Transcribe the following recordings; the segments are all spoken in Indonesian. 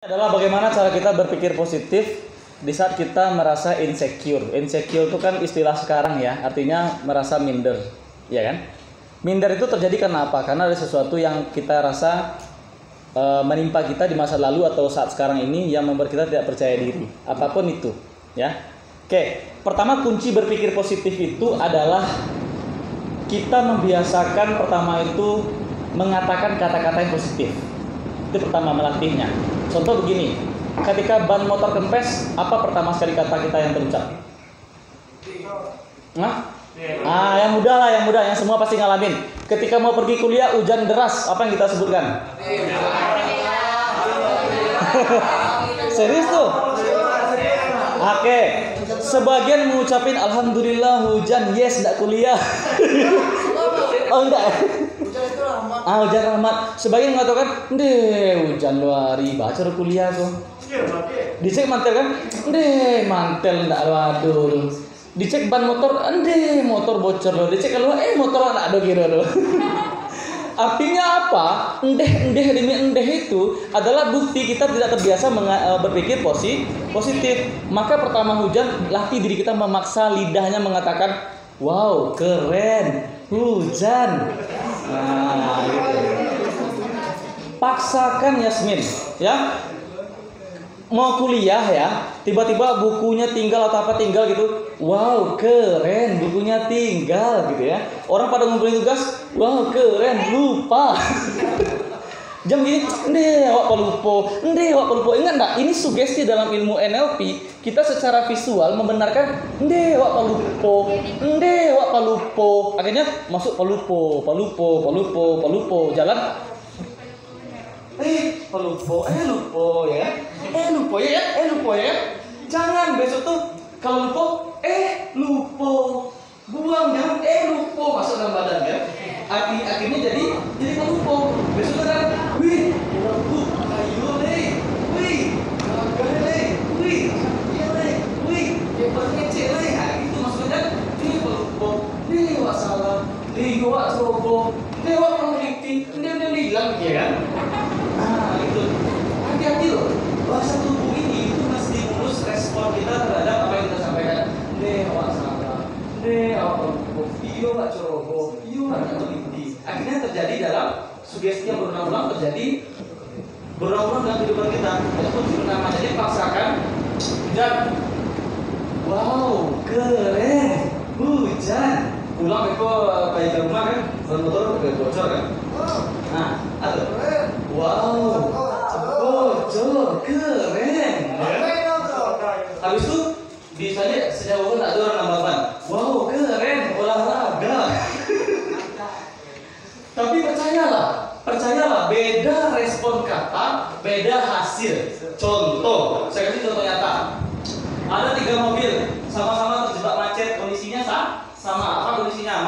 Adalah bagaimana cara kita berpikir positif di saat kita merasa insecure. Insecure itu kan istilah sekarang ya, artinya merasa minder, ya kan? Minder itu terjadi karena apa? Karena ada sesuatu yang kita rasa menimpa kita di masa lalu atau saat sekarang ini yang membuat kita tidak percaya diri. Apapun itu, ya. Oke, pertama kunci berpikir positif itu adalah kita membiasakan pertama itu mengatakan kata-kata yang positif. Itu pertama, melatihnya. Contoh begini, ketika ban motor kempes, apa pertama sekali kata kita yang terucap? Yang mudah lah, yang mudah, yang semua pasti ngalamin. Ketika mau pergi kuliah, hujan deras, apa yang kita sebutkan? Serius tuh? Oke, sebagian mengucapin alhamdulillah hujan, yes, enggak kuliah. Oh enggak. Hujan rahmat. Sebagian mengatakan, "Deh, hujan luari, baca kuliah tuh." Dicek mantel kan? "Deh, mantel enggak waduh." Dicek ban motor, "Deh, motor bocor loh." Dicek keluar, motor enggak ada kira loh. Artinya apa? Endeh itu adalah bukti kita tidak terbiasa berpikir positif. Maka pertama hujan, latih diri kita memaksa lidahnya mengatakan, "Wow, keren, hujan." Nah, gitu. Paksakan Yasmin, ya. Mau kuliah ya, tiba-tiba bukunya tinggal atau apa tinggal gitu. Wow, keren, bukunya tinggal gitu ya. Orang pada ngumpulin tugas, wow, keren, lupa. Jam gini, wak pelupo. Ingat enggak? Ini sugesti dalam ilmu NLP. Kita secara visual membenarkan, wak pelupo. Akhirnya masuk pelupo. Jalan. Lupo ya. Jangan besok tuh kalau lupo, lupo. Buang jangan lupo masuk dalam badan ya. Akhirnya jadi pelupo. Besok kan, wih, ayo deh. Itu maksudnya pelupo. Wak salah. Wak ceroboh. Wak peneliti. Dia bilang ya kan. Itu hati-hati loh. Bahasa tubuh ini itu menstimulus respon kita terhadap apa yang kita sampaikan. Wak salah. Wak pelupo. Wak ceroboh. Wak peneliti. Akhirnya terjadi dalam sugesti yang berulang-ulang dalam kehidupan kita. Itu kunci pertama. Jadi paksakan dan wow, keren, hujan. Pulang itu kayak ke rumah kan, motor bocor kan. Wow, bocor, keren. Habis itu biasanya sejauh tak ada orang nambahkan. Wow, keren, olahraga. Tapi percayalah, beda respon kata, beda hasil. Contoh, saya kasih contoh nyata. Ada 3 mobil sama-sama terjebak macet, kondisinya sama. Apa kondisinya?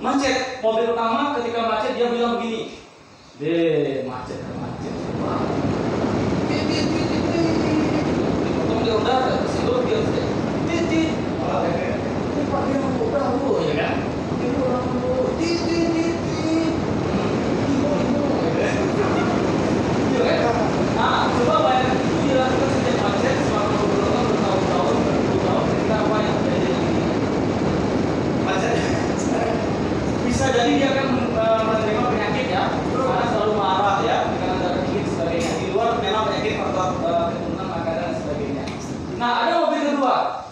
Macet. Mobil pertama ketika macet dia bilang begini, macet. Potong dia udah situ dia titit. Pak dia udah ya kan? Itu orang titit. Coba bayangkan itu dilakukan sejak macet selama bertahun-tahun ketika apa yang terjadi macet. Bisa jadi dia akan menerima penyakit ya, karena selalu marah ya, dengan darah dingin sebagainya. Di luar memang penyakit faktor keturunan makanan dan sebagainya. Nah, ada mobil kedua.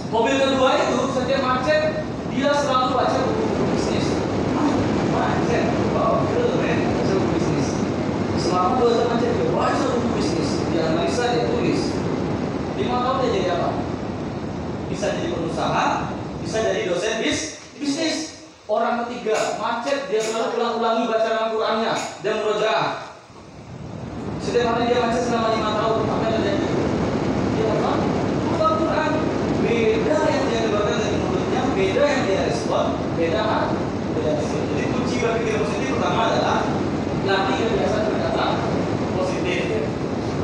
Mobil kedua itu setiap macet dia selalu baca buku bisnis. Macet, wow, keren, baca buku bisnis. Selama 2 tahun macet dia baca buku bisnis, dia analisa, dia tulis. 5 tahun dia jadi apa? Bisa jadi pengusaha, bisa jadi dosen bisnis. Orang ketiga, macet, dia selalu ulang-ulangi bacaan Al-Qur'annya dan murojaah. Setiap hari dia macet selama 5 tahun, apa yang terjadi? Dia apa? Buka Quran. Beda yang dia keluarkan dari mulutnya, beda yang dia respon, beda hasil. Jadi kunci berpikir positif pertama adalah latih kebiasaan berkata positif.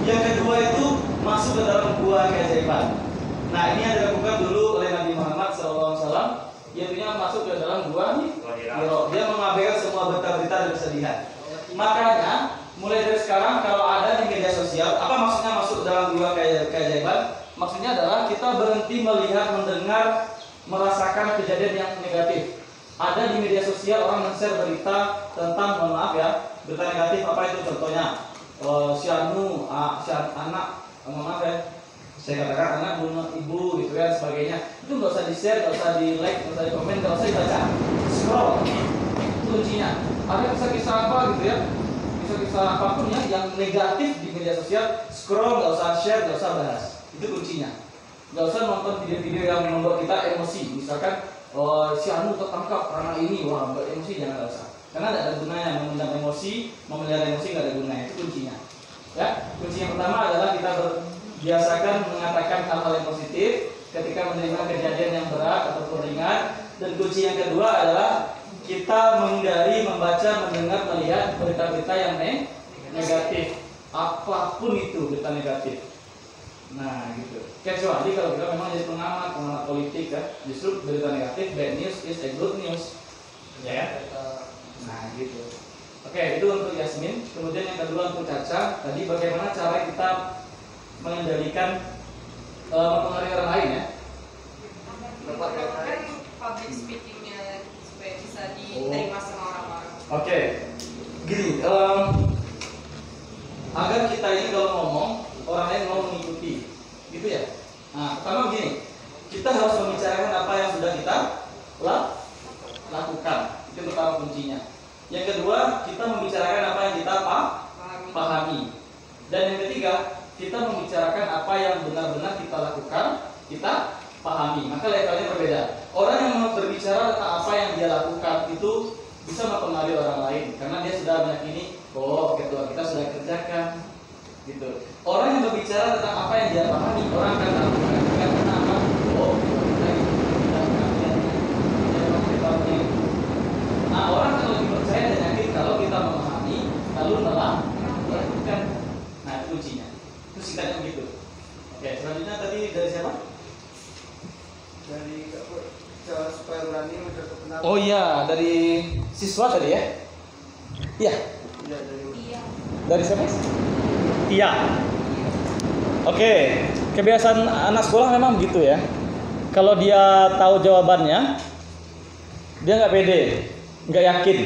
Yang kedua itu masuk ke dalam buah keajaiban. Nah, ini yang dilakukan dulu oleh Nabi Muhammad SAW. Yaitu masuk ke dalam gua Hiro. Dia mengabaikan semua berita-berita dan kesedihan. Makanya mulai dari sekarang kalau ada di media sosial, apa keajaiban. Maksudnya adalah kita berhenti melihat, mendengar, merasakan kejadian yang negatif. Ada di media sosial orang men-share berita tentang, mohon maaf ya, berita negatif apa itu contohnya? Si anak, mohon maaf ya, saya katakan anak bunuh ibu gitu kan sebagainya. Itu nggak usah di-share, nggak usah di-like, nggak usah di-komen, nggak usah dibaca. Scroll. Itu kuncinya. Ada kisah-kisah apa gitu ya? Kisah-kisah apapun ya yang negatif di media sosial, scroll, nggak usah share, nggak usah bahas. Itu kuncinya. Nggak usah nonton video-video yang membuat kita emosi. Misalkan si Anu tertangkap karena ini, wah emosi, jangan, nggak usah. Karena tidak ada gunanya memendam emosi, memelihara emosi, nggak ada gunanya. Itu kuncinya. Ya, kunci yang pertama adalah kita biasakan mengatakan hal-hal yang positif ketika menerima kejadian yang berat ataupun ringan. Dan kunci yang kedua adalah kita menghindari membaca, mendengar, melihat berita-berita yang negatif, apapun itu berita negatif. Nah gitu. Kecuali kalau kita memang jadi pengamat politik ya, justru berita negatif, bad news is a good news, ya. Nah gitu. Oke, itu untuk Yasmin. Kemudian yang kedua untuk Caca. Tadi bagaimana cara kita mengendalikan mempengaruhi orang lain ya? Kan public speakingnya supaya bisa diterima sama orang-orang. Oke, gini. Agar kita ini kalau ngomong orang lain mau mengikuti, gitu ya. Nah, pertama begini, kita harus membicarakan apa yang sudah kita lakukan. Itu pertama kuncinya. Yang kedua, kita membicarakan apa yang kita pahami. Dan yang ketiga, kita membicarakan apa yang benar-benar kita lakukan, kita pahami. Maka levelnya berbeda. Orang yang mau berbicara tentang apa yang dia lakukan itu bisa mempengaruhi orang lain karena dia sudah meyakini, oh ketua kita sudah kerjakan. Gitu. Orang yang berbicara tentang apa yang dia pahami, orang akan lakukan karena apa? Oh, kita nah, orang akan lebih percaya dan yakin kalau kita memahami, lalu melakukan. Nah, itu kuncinya. Itu singkatnya begitu. Oke, selanjutnya tadi dari siapa? Dari cara supaya berani mencapai pendapat. Oh iya, dari siswa tadi ya? Iya. Iya, dari Dari siapa? Iya. Oke, kebiasaan anak sekolah memang begitu ya. Kalau dia tahu jawabannya, dia nggak pede, nggak yakin.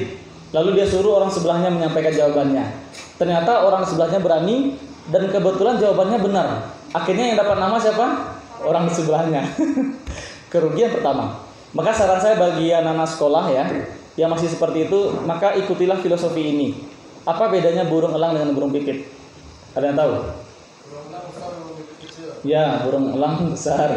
Lalu dia suruh orang sebelahnya menyampaikan jawabannya. Ternyata orang sebelahnya berani dan kebetulan jawabannya benar. Akhirnya yang dapat nama siapa? Orang sebelahnya. Kerugian pertama. Maka saran saya bagi anak-anak sekolah ya, yang masih seperti itu, maka ikutilah filosofi ini. Apa bedanya burung elang dengan burung pipit? Ada yang tahu? burung elang besar, burung pipit kecil. Ya, burung elang besar,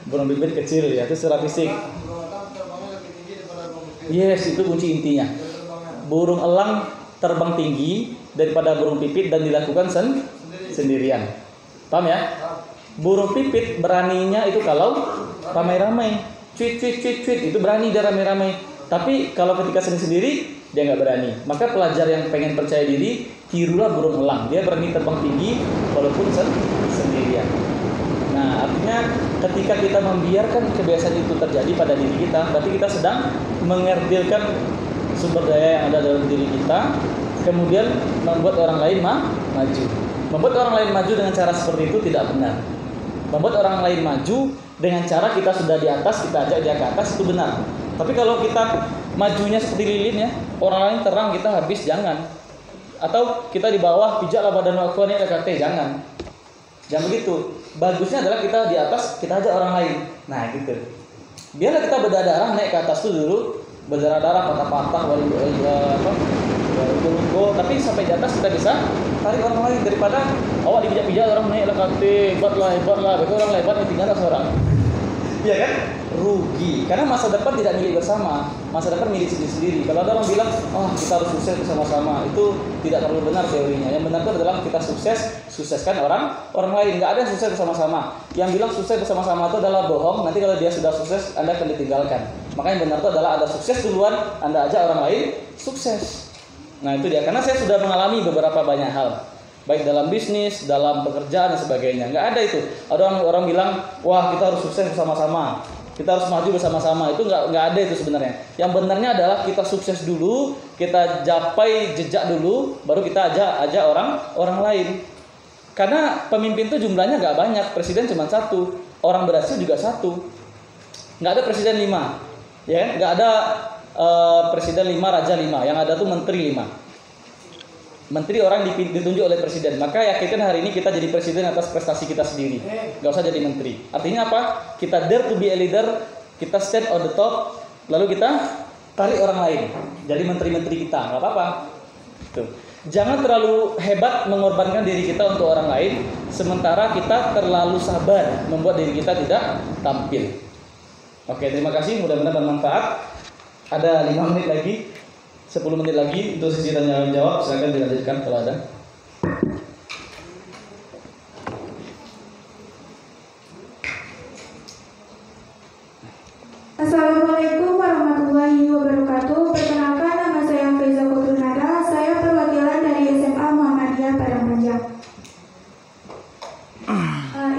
burung pipit kecil ya, itu secara fisik. Burung elang terbangnya lebih tinggi daripada burung pipit. Yes, itu kunci intinya. Terbangnya Burung elang terbang tinggi daripada burung pipit dan dilakukan sendirian. Paham ya? Burung pipit beraninya itu kalau ramai-ramai, cuit itu berani dia ramai-ramai. Tapi kalau ketika sendiri dia nggak berani. Maka pelajar yang pengen percaya diri, tirulah burung elang. Dia berani terbang tinggi walaupun sendirian. Nah, artinya ketika kita membiarkan kebiasaan itu terjadi pada diri kita, berarti kita sedang mengerdilkan sumber daya yang ada dalam diri kita, kemudian membuat orang lain maju. Membuat orang lain maju dengan cara seperti itu tidak benar. Membuat orang lain maju dengan cara kita sudah di atas, kita ajak dia ke atas, itu benar. Tapi kalau kita majunya seperti lilin ya, orang lain terang kita habis, jangan. Atau kita di bawah, pijaklah badan aku ini KKT, jangan. Jangan begitu. Bagusnya adalah kita di atas, kita ajak orang lain. Nah gitu. Biarlah kita berdarah naik ke atas itu dulu, berdarah-darah, patah-patah, tapi sampai di atas kita bisa tarik orang lain daripada awak dipijak-pijak orang naik KKT, hebatlah, bagi orang hebat tinggal seorang. Iya kan? Rugi. Karena masa depan tidak milik bersama, masa depan milik sendiri-sendiri. Kalau ada orang bilang, kita harus sukses bersama-sama, itu tidak terlalu benar teorinya. Yang benar itu adalah kita sukseskan orang lain. Nggak ada yang sukses bersama-sama. Yang bilang sukses bersama-sama itu adalah bohong. Nanti kalau dia sudah sukses, Anda akan ditinggalkan. Maka yang benar itu adalah Anda sukses duluan, Anda ajak orang lain sukses. Nah itu dia. Karena saya sudah mengalami beberapa banyak hal, baik dalam bisnis, dalam pekerjaan dan sebagainya. Nggak ada itu. Ada orang bilang, wah kita harus sukses bersama-sama, kita harus maju bersama-sama. Itu nggak ada itu sebenarnya. Yang benarnya adalah kita sukses dulu, kita capai jejak dulu, baru kita ajak orang lain. Karena pemimpin itu jumlahnya nggak banyak, presiden cuma satu, orang berhasil juga satu. Nggak ada presiden 5, ya, nggak ada presiden 5, raja 5, yang ada tuh menteri 5. Menteri orang ditunjuk oleh presiden. Maka yakinkan hari ini kita jadi presiden atas prestasi kita sendiri, nggak usah jadi menteri. Artinya apa? Kita dare to be a leader, kita stand on the top, lalu kita tarik orang lain jadi menteri-menteri kita, nggak apa-apa. Tuh. Jangan terlalu hebat mengorbankan diri kita untuk orang lain, sementara kita terlalu sabar membuat diri kita tidak tampil. Oke, terima kasih, mudah-mudahan bermanfaat. Ada 5 menit lagi, 10 menit lagi untuk sesi tanya jawab. Silakan dilanjutkan kalau ada. Assalamualaikum warahmatullahi wabarakatuh. Perkenalkan, nama saya Faiza Koturnada. Saya perwakilan dari SMA Muhammadiyah Padangpanjang.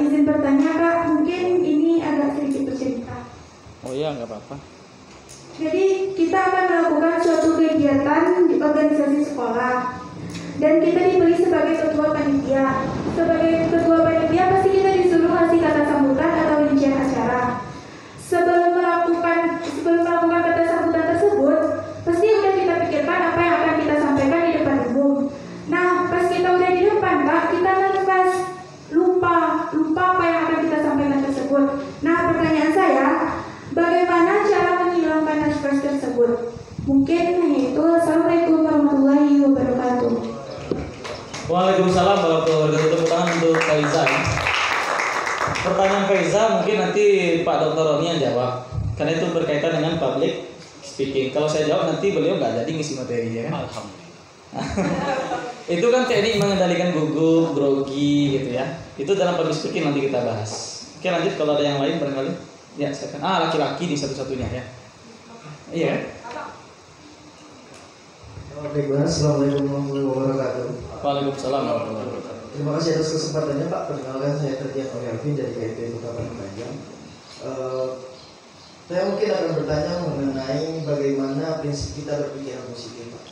Izin bertanya Kak, mungkin ini agak sedikit bercerita. Oh iya, nggak apa-apa. Jadi kita akan melakukan suatu kegiatan di organisasi sekolah, dan kita dipilih sebagai ketua panitia. Sebagai ketua panitia pasti kita disuruh kasih kata sambutan atau rincian acara. Sebelum melakukan kata sambutan tersebut, pasti udah kita pikirkan apa yang akan kita sampaikan di depan umum. Nah, pas kita udah di depan, Kak, kita nervous, lupa apa yang akan kita sampaikan tersebut. Nah, pertanyaan saya, bagaimana cara menghilangkan nervous tersebut? Mungkin hanya itu. Assalamualaikum warahmatullahi wabarakatuh. Waalaikumsalam warahmatullahi wabarakatuh. Tepuk tangan untuk Faiza. Pertanyaan Faiza mungkin nanti Pak Dr. Roni yang jawab, karena itu berkaitan dengan public speaking. Kalau saya jawab nanti beliau nggak jadi ngisi materi, ya kan? Alhamdulillah. Itu kan teknik mengendalikan gugup, grogi gitu ya. Itu dalam public speaking nanti kita bahas. Oke, lanjut kalau ada yang lain barangkali. Ya, silakan. Laki-laki di satu-satunya ya. Iya kan? Oke, assalamualaikum warahmatullahi wabarakatuh. Waalaikumsalam warahmatullahi wabarakatuh. Terima kasih atas kesempatannya Pak. Perkenalkan, saya Terdian Alvin dari KIP Kota Padangpanjang. Saya mungkin akan bertanya mengenai bagaimana prinsip kita berpikiran positif, Pak.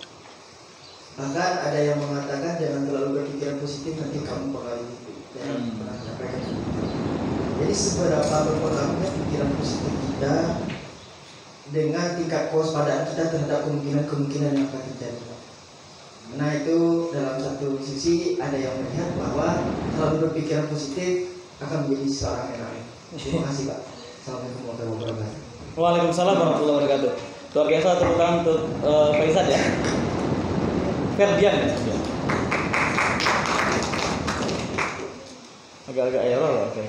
Bahkan ada yang mengatakan jangan terlalu berpikiran positif, nanti kamu bakal jangan pernah sampaikan. Jadi seberapa berpengaruhnya pikiran positif kita dengan tingkat kewaspadaan kita terhadap kemungkinan yang akan terjadi. Nah, itu dalam satu sisi ada yang melihat bahwa selalu berpikiran positif akan menjadi seorang yang lain. Terima kasih Pak. Assalamualaikum warahmatullahi wabarakatuh. Waalaikumsalam warahmatullahi wabarakatuh. Luar biasa, tepuk tangan untuk Faizat ya. Ferdian ya. Agak-agak error. Oke.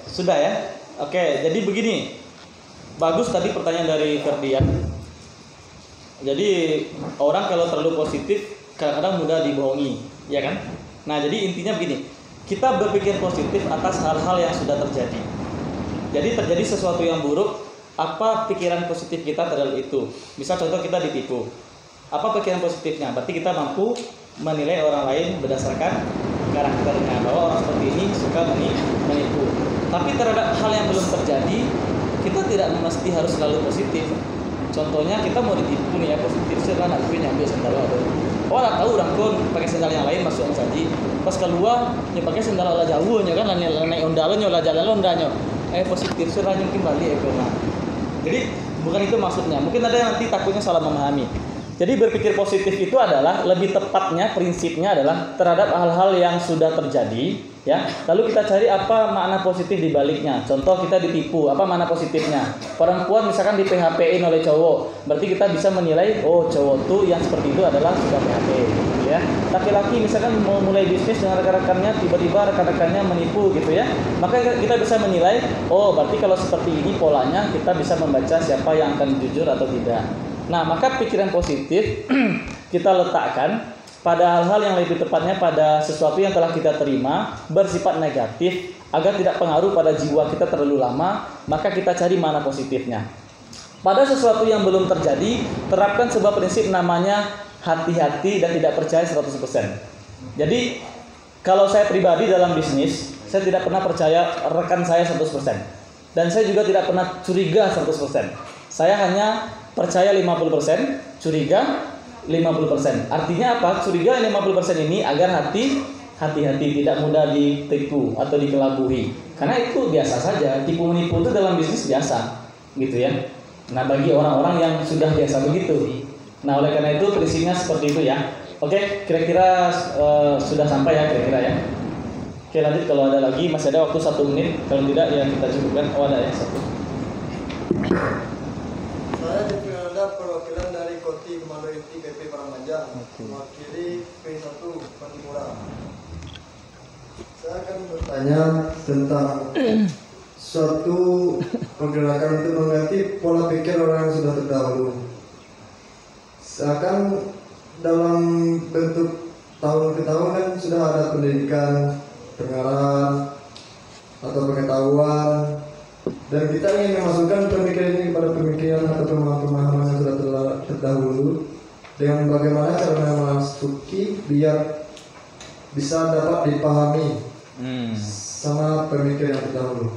Sudah ya. Oke, jadi begini. Bagus tadi pertanyaan dari Ferdian. Jadi orang kalau terlalu positif kadang-kadang mudah dibohongi, ya kan? Nah, jadi intinya begini, kita berpikir positif atas hal-hal yang sudah terjadi. Jadi terjadi sesuatu yang buruk, apa pikiran positif kita terhadap itu? Misal contoh kita ditipu, apa pikiran positifnya? Berarti kita mampu menilai orang lain berdasarkan karakternya, bahwa orang seperti ini suka menipu. Tapi terhadap hal yang belum terjadi, kita tidak mesti harus selalu positif. Contohnya kita mau ditipu nih ya, positif sekarang aku nyambil sendal ada. Oh, tak tahu orang kon pakai sendal yang lain masuk saji. Pas keluar dia pakai sendal ala jauh nya kan, naik ondalnya lah jalan ondanya. Positif sekarang mungkin balik karena. Jadi bukan itu maksudnya. Mungkin ada yang nanti takutnya salah memahami. Jadi berpikir positif itu adalah lebih tepatnya prinsipnya adalah terhadap hal-hal yang sudah terjadi, ya. Lalu kita cari apa makna positif di baliknya. Contoh kita ditipu, apa makna positifnya? Perempuan misalkan di PHP-in oleh cowok, berarti kita bisa menilai, oh cowok tuh yang seperti itu adalah sudah PHP, ya. Laki-laki misalkan mau mulai bisnis dengan rekan-rekannya, tiba-tiba rekan-rekannya menipu gitu ya. Maka kita bisa menilai, oh berarti kalau seperti ini polanya kita bisa membaca siapa yang akan jujur atau tidak. Nah, maka pikiran positif kita letakkan pada hal-hal yang lebih tepatnya pada sesuatu yang telah kita terima bersifat negatif agar tidak pengaruh pada jiwa kita terlalu lama, maka kita cari mana positifnya. Pada sesuatu yang belum terjadi, terapkan sebuah prinsip namanya hati-hati dan tidak percaya 100%. Jadi, kalau saya pribadi dalam bisnis, saya tidak pernah percaya rekan saya 100%. Dan saya juga tidak pernah curiga 100%. Saya hanya percaya 50%, curiga 50%. Artinya apa? Curiga 50% ini agar hati hati-hati, tidak mudah ditipu atau dikelabui. Karena itu biasa saja, tipu menipu itu dalam bisnis biasa, gitu ya. Nah, bagi orang-orang yang sudah biasa begitu. Nah, oleh karena itu prinsipnya seperti itu ya. Oke, kira-kira sudah sampai ya kira-kira ya. Oke, lanjut kalau ada lagi, masih ada waktu 1 menit. Kalau tidak ya kita cukupkan. Oh, ada ya 1. Saya Jeffrey Anda, perwakilan dari Koti Komando Inti BP Parangpanjang, mewakili P1 Pantimura. Saya akan bertanya tentang suatu pergerakan untuk mengganti pola pikir orang yang sudah terdahulu. Seakan dalam bentuk tahun ke tahun kan sudah ada pendidikan, pengarang atau pengetahuan, dan kita ingin memasukkan pemikiran ini kepada pemikiran atau pemahaman yang sudah terdahulu dengan bagaimana cara memasuki biar bisa dapat dipahami sama pemikiran yang terdahulu.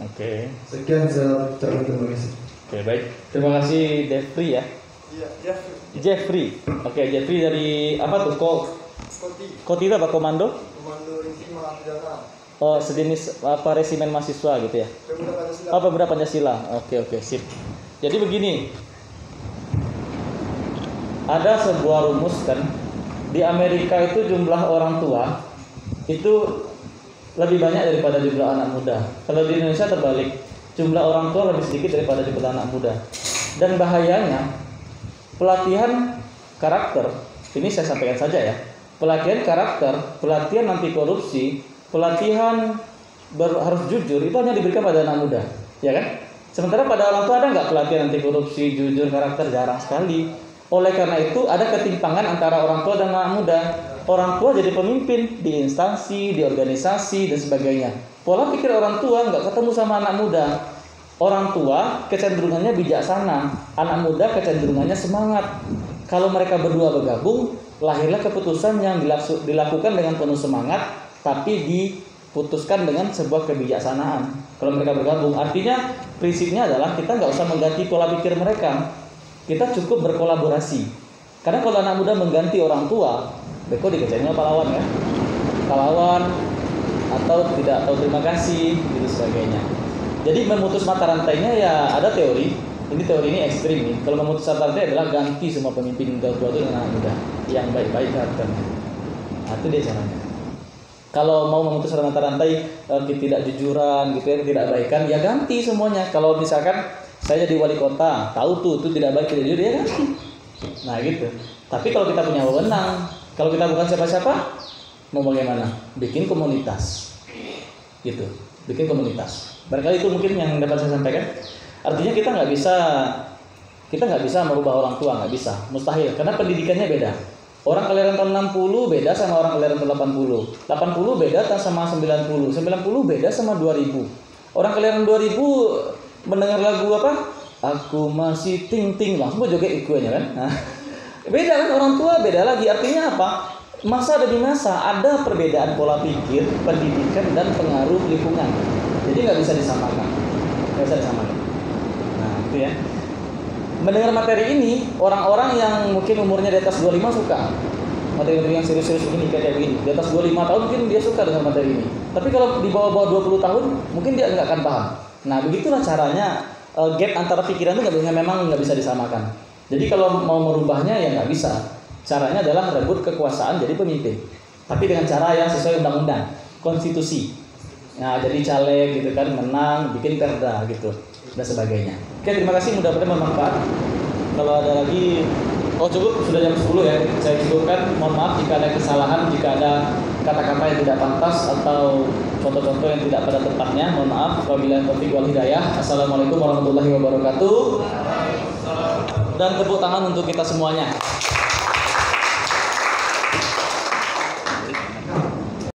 Oke. Sekian saya ucapkan terima kasih. Oke, baik. Terima kasih Jeffrey ya. Iya, Jeffrey. Jeffrey. Oke, Jeffrey dari apa tuh? Koti itu apa? Komando Inti Mahapidana. Oh, sejenis apa resimen mahasiswa gitu ya? Pemuda Pancasila. Oh, Pemuda Pancasila. Oke, sip. Jadi begini. Ada sebuah rumus kan, di Amerika itu jumlah orang tua itu lebih banyak daripada jumlah anak muda. Kalau di Indonesia terbalik, jumlah orang tua lebih sedikit daripada jumlah anak muda. Dan bahayanya pelatihan karakter, ini saya sampaikan saja ya. Pelatihan karakter, pelatihan anti korupsi, pelatihan harus jujur itu hanya diberikan pada anak muda, ya kan? Sementara pada orang tua ada nggak pelatihan anti korupsi, jujur, karakter? Jarang sekali. Oleh karena itu ada ketimpangan antara orang tua dan anak muda. Orang tua jadi pemimpin di instansi, di organisasi dan sebagainya. Pola pikir orang tua nggak ketemu sama anak muda. Orang tua kecenderungannya bijaksana, anak muda kecenderungannya semangat. Kalau mereka berdua bergabung, lahirlah keputusan yang dilakukan dengan penuh semangat, tapi diputuskan dengan sebuah kebijaksanaan. Kalau mereka bergabung, artinya prinsipnya adalah kita nggak usah mengganti pola pikir mereka, kita cukup berkolaborasi. Karena kalau anak muda mengganti orang tua, beko dikecengin pahlawan ya, pahlawan atau tidak tahu terima kasih, gitu sebagainya. Jadi memutus mata rantainya ya ada teori. Ini teori ini ekstrim nih. Kalau memutus mata rantai adalah ganti semua pemimpin tua itu dengan anak muda yang baik-baik karakternya. Nah, itu dia caranya. Kalau mau memutus mata rantai ketidakjujuran gitu ya, ketidakbaikan, ya ganti semuanya. Kalau misalkan saya jadi wali kota, tahu tuh itu tidak baik, tidak jujur, ya ganti. Nah gitu. Tapi kalau kita punya wewenang, kalau kita bukan siapa-siapa, mau bagaimana? Bikin komunitas, gitu. Bikin komunitas. Barangkali itu mungkin yang dapat saya sampaikan. Artinya kita nggak bisa merubah orang tua, nggak bisa, mustahil. Karena pendidikannya beda. Orang kelahiran tahun 60 beda sama orang kelahiran tahun 80. 80 beda sama 90. 90 beda sama 2000. Orang kelahiran 2000 mendengar lagu apa? Aku masih ting-ting, langsung joget ikunya kan. Nah, beda kan, orang tua beda lagi. Artinya apa? Masa demi masa ada perbedaan pola pikir, pendidikan dan pengaruh lingkungan. Jadi nggak bisa disamakan. Nah itu ya. Mendengar materi ini, orang-orang yang mungkin umurnya di atas 25 suka. Materi-materi yang serius-serius begini kayak begini. Di atas 25 tahun mungkin dia suka dengan materi ini. Tapi kalau di bawah-bawah 20 tahun mungkin dia nggak akan paham. Nah begitulah caranya, gap antara pikiran itu memang nggak bisa disamakan. Jadi kalau mau merubahnya ya nggak bisa. Caranya adalah rebut kekuasaan jadi pemimpin. Tapi dengan cara yang sesuai undang-undang, konstitusi. Nah jadi caleg gitu kan, menang, bikin perda gitu dan sebagainya. Oke, terima kasih, mudah-mudahan bermanfaat. Kalau ada lagi, cukup, sudah jam 10 ya. Saya cukupkan, mohon maaf jika ada kesalahan, jika ada kata-kata yang tidak pantas atau contoh-contoh yang tidak pada tempatnya, mohon maaf. Wabillahi taufiq wal hidayah. Assalamualaikum warahmatullahi wabarakatuh. Dan tepuk tangan untuk kita semuanya.